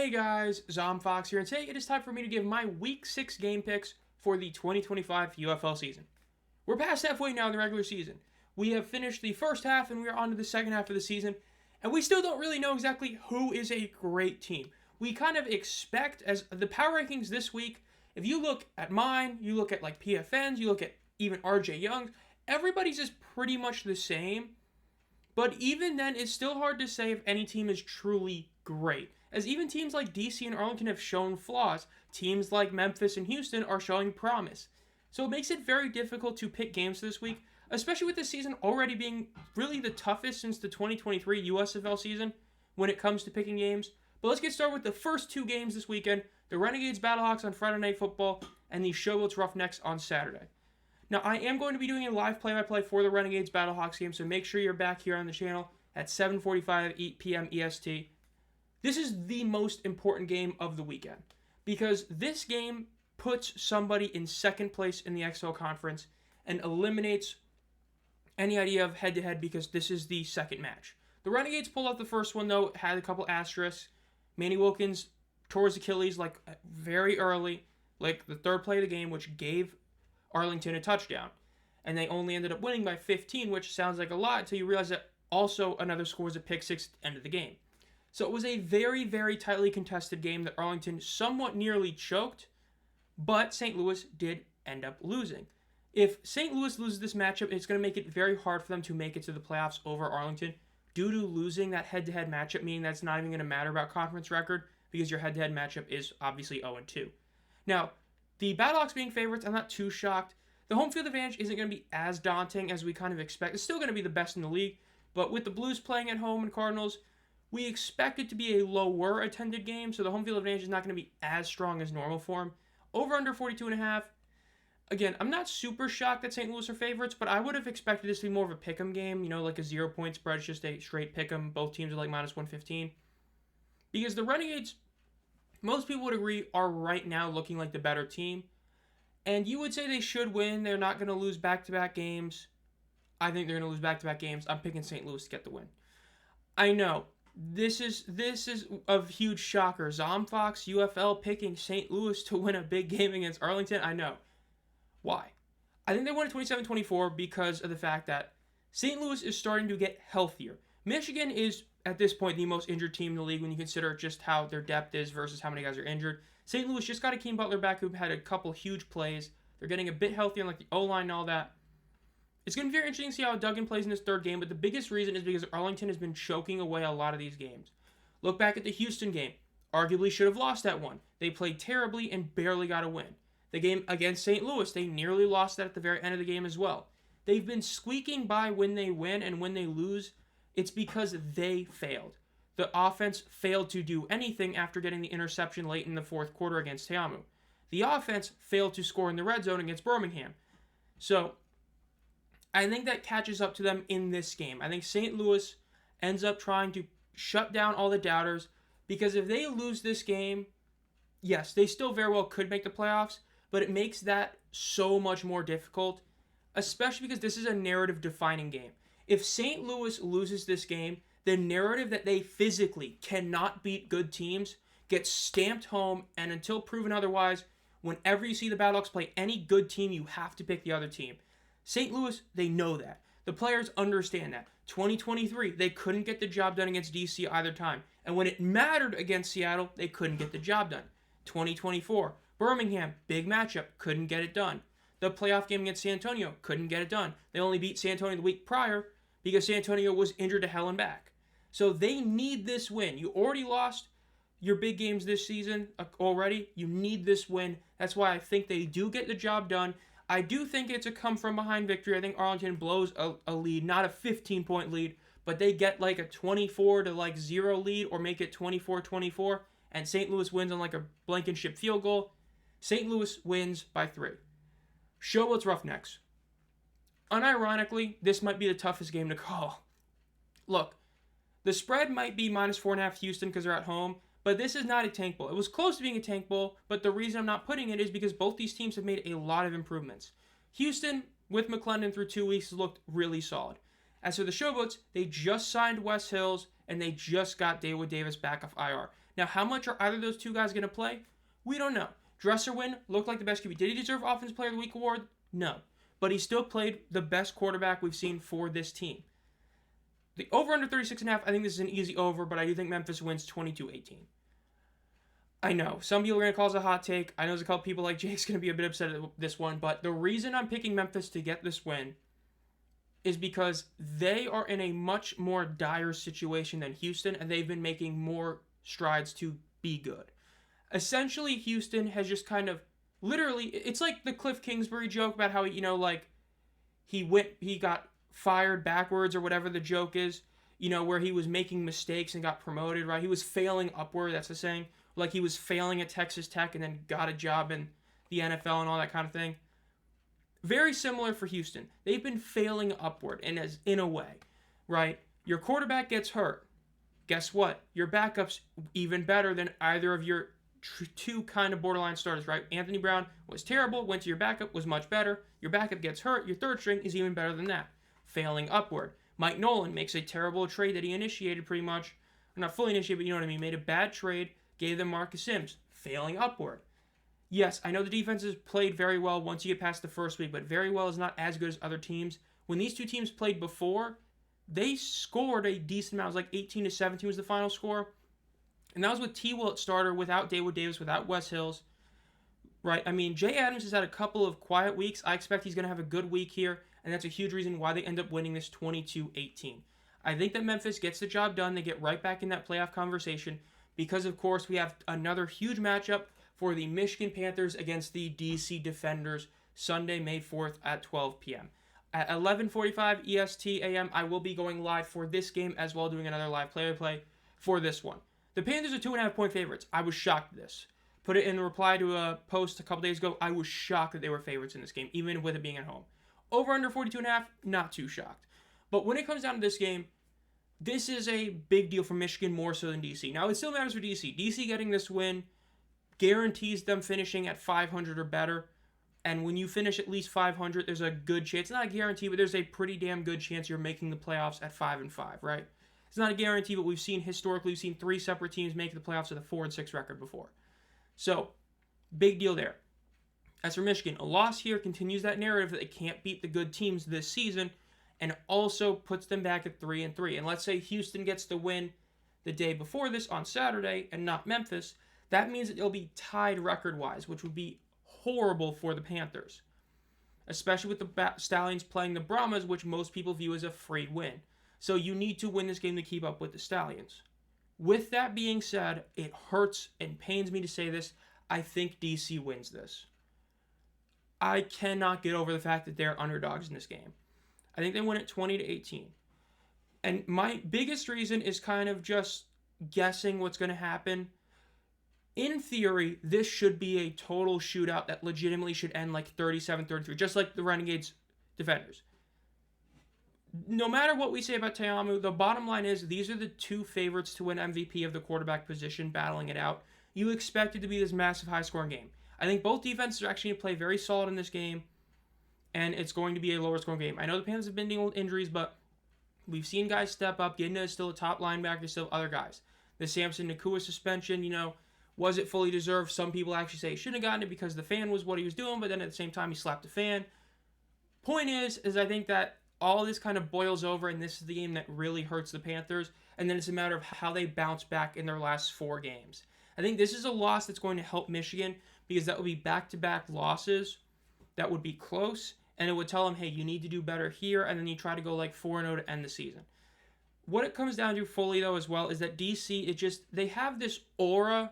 Hey guys, Fox here, and today it is time for me to give my Week 6 game picks for the 2025 UFL season. We're past halfway now in the regular season. We have finished the first half and we are on to the second half of the season, and we still don't really know exactly who is a great team. We kind of expect, as the power rankings this week, if you look at mine, you look at like PFN's, you look at even RJ Young's, everybody's is pretty much the same. But even then, it's still hard to say if any team is truly great, as even teams like DC and Arlington have shown flaws. Teams like Memphis and Houston are showing promise. So it makes it very difficult to pick games this week, especially with this season already being really the toughest since the 2023 USFL season when it comes to picking games. But let's get started with the first two games this weekend: the Renegades Battlehawks on Friday Night Football and the Showboats Roughnecks on Saturday. Now, I am going to be doing a live play-by-play for the Renegades Battlehawks game, so make sure you're back here on the channel at 7:45 p.m. EST. This is the most important game of the weekend, because this game puts somebody in second place in the XFL Conference and eliminates any idea of head-to-head, because this is the second match. The Renegades pulled off the first one, though, had a couple asterisks. Manny Wilkins tore his Achilles very early, like the third play of the game, which gave Arlington a touchdown, and they only ended up winning by 15, which sounds like a lot until you realize that also another score was a pick six at the end of the game. So it was a very, very tightly contested game that Arlington somewhat nearly choked, but St. Louis did end up losing. If St. Louis loses this matchup, it's going to make it very hard for them to make it to the playoffs over Arlington due to losing that head-to-head matchup, meaning that's not even going to matter about conference record because your head-to-head matchup is obviously 0-2. Now, the Battlehawks being favorites, I'm not too shocked. The home field advantage isn't going to be as daunting as we kind of expect. It's still going to be the best in the league, but with the Blues playing at home and Cardinals, we expect it to be a lower attended game, so the home field advantage is not going to be as strong as normal for them. Over under 42.5. Again, I'm not super shocked that St. Louis are favorites, but I would have expected this to be more of a pick'em game, like a 0-point spread. It's just a straight pick'em. Both teams are like minus 115. Because the Renegades, most people would agree, are right now looking like the better team. And you would say they should win. They're not going to lose back-to-back games. I think they're going to lose back-to-back games. I'm picking St. Louis to get the win. I know, this is a huge shocker. Fox, UFL picking St. Louis to win a big game against Arlington. I know. Why? I think they won at 27-24 because of the fact that St. Louis is starting to get healthier. Michigan is, at this point, the most injured team in the league when you consider just how their depth is versus how many guys are injured. St. Louis just got Akeem Butler back, who had a couple huge plays. They're getting a bit healthier on the O-line and all that. It's going to be very interesting to see how Duggan plays in this third game, but the biggest reason is because Arlington has been choking away a lot of these games. Look back at the Houston game. Arguably should have lost that one. They played terribly and barely got a win. The game against St. Louis, they nearly lost that at the very end of the game as well. They've been squeaking by when they win, and when they lose, it's because they failed. The offense failed to do anything after getting the interception late in the fourth quarter against Teamu. The offense failed to score in the red zone against Birmingham. So, I think that catches up to them in this game. I think St. Louis ends up trying to shut down all the doubters, because if they lose this game, yes, they still very well could make the playoffs, but it makes that so much more difficult, especially because this is a narrative-defining game. If St. Louis loses this game, the narrative that they physically cannot beat good teams gets stamped home, and until proven otherwise, whenever you see the Battlehawks play any good team, you have to pick the other team. St. Louis, they know that. The players understand that. 2023, they couldn't get the job done against DC either time. And when it mattered against Seattle, they couldn't get the job done. 2024, Birmingham, big matchup, couldn't get it done. The playoff game against San Antonio, couldn't get it done. They only beat San Antonio the week prior because San Antonio was injured to hell and back. So they need this win. You already lost your big games this season already. You need this win. That's why I think they do get the job done. I do think it's a come-from-behind victory. I think Arlington blows a lead, not a 15-point lead, but they get like a 24-0 lead or make it 24-24, and St. Louis wins on like a Blankenship field goal. St. Louis wins by 3. Showboats Roughnecks. Unironically, this might be the toughest game to call. Look, the spread might be minus 4.5 Houston because they're at home, but this is not a tank bowl. It was close to being a tank bowl, but the reason I'm not putting it is because both these teams have made a lot of improvements. Houston, with McClendon through 2 weeks, looked really solid. As for the Showboats, they just signed Wes Hills, and they just got David Davis back off IR. Now, how much are either of those two guys going to play? We don't know. Dresser looked like the best QB. Did he deserve Offensive Player of the Week award? No. But he still played the best quarterback we've seen for this team. The over under 36.5, I think this is an easy over, but I do think Memphis wins 22-18. I know, some people are going to call this a hot take. I know there's a couple people like Jake's going to be a bit upset at this one, but the reason I'm picking Memphis to get this win is because they are in a much more dire situation than Houston, and they've been making more strides to be good. Essentially, Houston has just kind of, literally, it's like the Cliff Kingsbury joke about how, he got fired backwards or whatever the joke is, where he was making mistakes and got promoted, right? He was failing upward, that's the saying. Like he was failing at Texas Tech and then got a job in the NFL and all that kind of thing. Very similar for Houston. They've been failing upward in a way, right? Your quarterback gets hurt. Guess what? Your backup's even better than either of your two kind of borderline starters, right? Anthony Brown was terrible, went to your backup, was much better. Your backup gets hurt. Your third string is even better than that. Failing upward. Mike Nolan makes a terrible trade that he initiated pretty much. Not fully initiated, but you know what I mean. Made a bad trade. Gave them Marcus Sims, failing upward. Yes, I know the defense has played very well once you get past the first week, but very well is not as good as other teams. When these two teams played before, they scored a decent amount. It was like 18-17 was the final score. And that was with T. Will at starter, without David Davis, without Wes Hills. Right? I mean, Jay Adams has had a couple of quiet weeks. I expect he's going to have a good week here, and that's a huge reason why they end up winning this 22-18. I think that Memphis gets the job done. They get right back in that playoff conversation. Because, of course, we have another huge matchup for the Michigan Panthers against the DC Defenders Sunday, May 4th at 12 p.m. At 11:45 EST AM, I will be going live for this game as well, doing another live play-by-play for this one. The Panthers are 2.5-point favorites. I was shocked at this. Put it in reply to a post a couple days ago. I was shocked that they were favorites in this game, even with it being at home. Over under 42.5, not too shocked. But when it comes down to this game, this is a big deal for Michigan more so than DC. Now, it still matters for DC. DC getting this win guarantees them finishing at 500 or better. And when you finish at least 500, there's a good chance. Not a guarantee, but there's a pretty damn good chance you're making the playoffs at 5-5, right? It's not a guarantee, but we've seen 3 separate teams make the playoffs with a 4-6 record before. So, big deal there. As for Michigan, a loss here continues that narrative that they can't beat the good teams this season, and also puts them back at 3-3. And let's say Houston gets the win the day before this on Saturday and not Memphis. That means that they'll be tied record-wise, which would be horrible for the Panthers. Especially with the Stallions playing the Brahmas, which most people view as a free win. So you need to win this game to keep up with the Stallions. With that being said, it hurts and pains me to say this. I think DC wins this. I cannot get over the fact that they're underdogs in this game. I think they win it 20-18. And my biggest reason is kind of just guessing what's going to happen. In theory, this should be a total shootout that legitimately should end like 37-33, just like the Renegades Defenders. No matter what we say about Te'amu, the bottom line is these are the two favorites to win MVP of the quarterback position, battling it out. You expect it to be this massive high-scoring game. I think both defenses are actually going to play very solid in this game, and it's going to be a lower-scoring game. I know the Panthers have been dealing with injuries, but we've seen guys step up. Gidna is still a top linebacker, still other guys. The Samson Nakua suspension, was it fully deserved? Some people actually say he shouldn't have gotten it because the fan was what he was doing, but then at the same time, he slapped the fan. Point is I think that all this kind of boils over, and this is the game that really hurts the Panthers, and then it's a matter of how they bounce back in their last 4 games. I think this is a loss that's going to help Michigan because that would be back-to-back losses that would be close, and it would tell them, hey, you need to do better here, and then you try to go like 4-0 to end the season. What it comes down to fully, though, as well, is that DC, they have this aura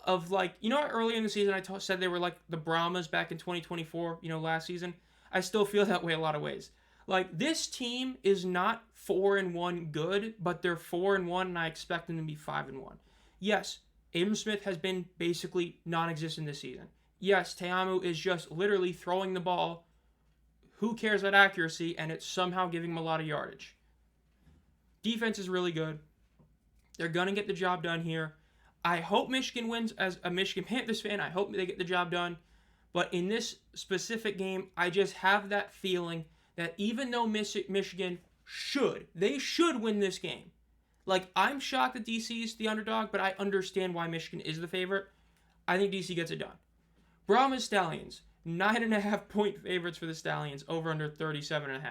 of like, earlier in the season I said they were like the Brahmas back in 2024, last season. I still feel that way a lot of ways. Like, this team is not 4-1 good, but they're 4-1, and I expect them to be 5-1. Yes, Abram Smith has been basically non-existent this season. Yes, Te'amu is just literally throwing the ball. Who cares about accuracy? And it's somehow giving him a lot of yardage. Defense is really good. They're going to get the job done here. I hope Michigan wins. As a Michigan Panthers fan, I hope they get the job done. But in this specific game, I just have that feeling that even though Michigan should win this game. Like, I'm shocked that DC is the underdog, but I understand why Michigan is the favorite. I think DC gets it done. Brahmas Stallions, 9.5 point favorites for the Stallions, over under 37.5.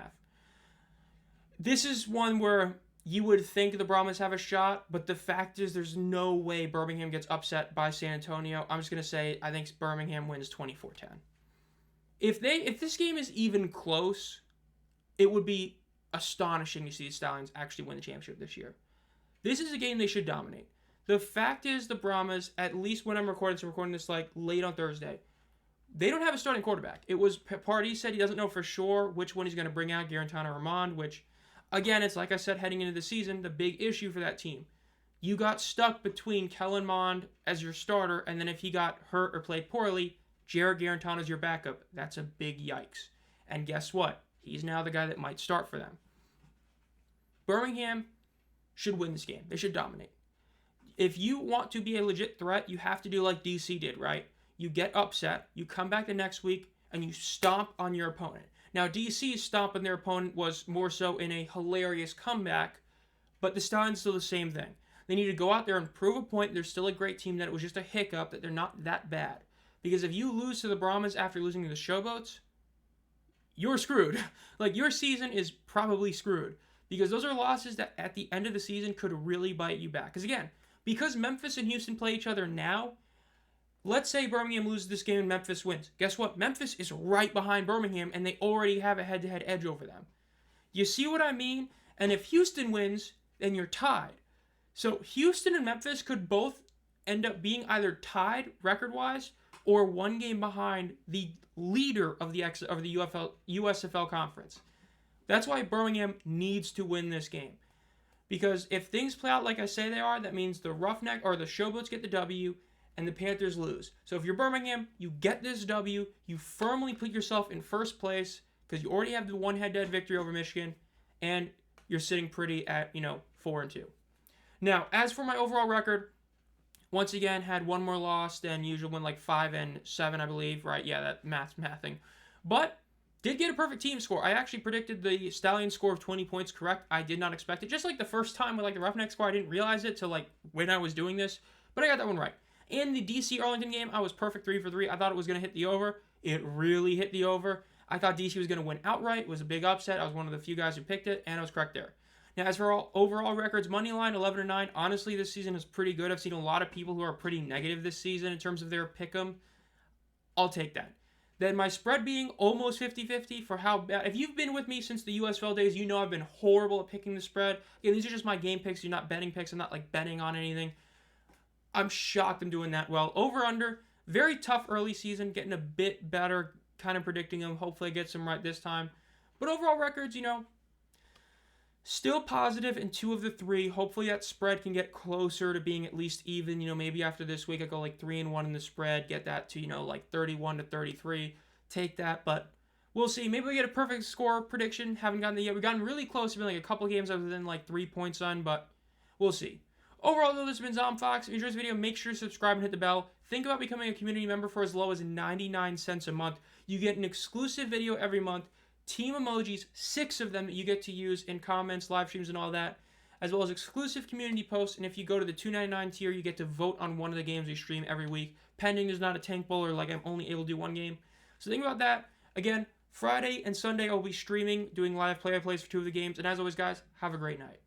This is one where you would think the Brahmas have a shot, but the fact is there's no way Birmingham gets upset by San Antonio. I'm just going to say I think Birmingham wins 24-10. If this game is even close, it would be astonishing to see the Stallions actually win the championship this year. This is a game they should dominate. The fact is the Brahmas, at least when I'm recording this like late on Thursday, they don't have a starting quarterback. It was Pardee said he doesn't know for sure which one he's going to bring out, Garantano or Ramond, which, again, it's like I said heading into the season, the big issue for that team. You got stuck between Kellen Mond as your starter, and then if he got hurt or played poorly, Jared Garantano is your backup. That's a big yikes. And guess what? He's now the guy that might start for them. Birmingham should win this game. They should dominate. If you want to be a legit threat, you have to do like DC did, right? You get upset, you come back the next week, and you stomp on your opponent. Now, DC's stomp on their opponent was more so in a hilarious comeback, but the Stallions still the same thing. They need to go out there and prove a point. They're still a great team, that it was just a hiccup, that they're not that bad. Because if you lose to the Brahmas after losing to the Showboats, you're screwed. Like, your season is probably screwed. Because those are losses that at the end of the season could really bite you back. Because again, because Memphis and Houston play each other now, let's say Birmingham loses this game and Memphis wins. Guess what? Memphis is right behind Birmingham, and they already have a head-to-head edge over them. You see what I mean? And if Houston wins, then you're tied. So Houston and Memphis could both end up being either tied record-wise or one game behind the leader of the USFL conference. That's why Birmingham needs to win this game. Because if things play out like I say they are, that means the Roughneck or the Showboats get the W and the Panthers lose. So if you're Birmingham, you get this W, you firmly put yourself in first place because you already have the one head-to-head victory over Michigan, and you're sitting pretty at, 4-2. Now, as for my overall record, once again, had one more loss than usual, went like 5-7, I believe, right? Yeah, that mathing. But did get a perfect team score. I actually predicted the Stallion score of 20 points correct. I did not expect it. Just like the first time with like the Roughneck score, I didn't realize it till like when I was doing this, but I got that one right. In the DC Arlington game, I was perfect 3 for 3. I thought it was going to hit the over. It really hit the over. I thought DC was going to win outright. It was a big upset. I was one of the few guys who picked it, and I was correct there. Now, as for overall records, money line 11-9. Honestly, this season is pretty good. I've seen a lot of people who are pretty negative this season in terms of their pick'em. I'll take that. Then my spread being almost 50-50 for how bad. If you've been with me since the USFL days, you know I've been horrible at picking the spread. Again, these are just my game picks. They're not betting picks. I'm not like betting on anything. I'm shocked I'm doing that well. Over under, very tough early season, getting a bit better, kind of predicting them. Hopefully I get some right this time. But overall records, still positive in 2 of the 3. Hopefully that spread can get closer to being at least even. Maybe after this week I go like 3-1 in the spread, get that to, like 31-33. Take that, but we'll see. Maybe we get a perfect score prediction. Haven't gotten there yet. We've gotten really close. It's been like a couple games other than like 3 points on, but we'll see. Overall, though, this has been Zomfox. If you enjoyed this video, make sure to subscribe and hit the bell. Think about becoming a community member for as low as 99 cents a month. You get an exclusive video every month, team emojis, 6 of them that you get to use in comments, live streams, and all that, as well as exclusive community posts. And if you go to the $2.99 tier, you get to vote on one of the games we stream every week, pending there's not a tank bowl or like I'm only able to do one game. So think about that. Again, Friday and Sunday I'll be streaming, doing live play-by-plays for 2 of the games. And as always, guys, have a great night.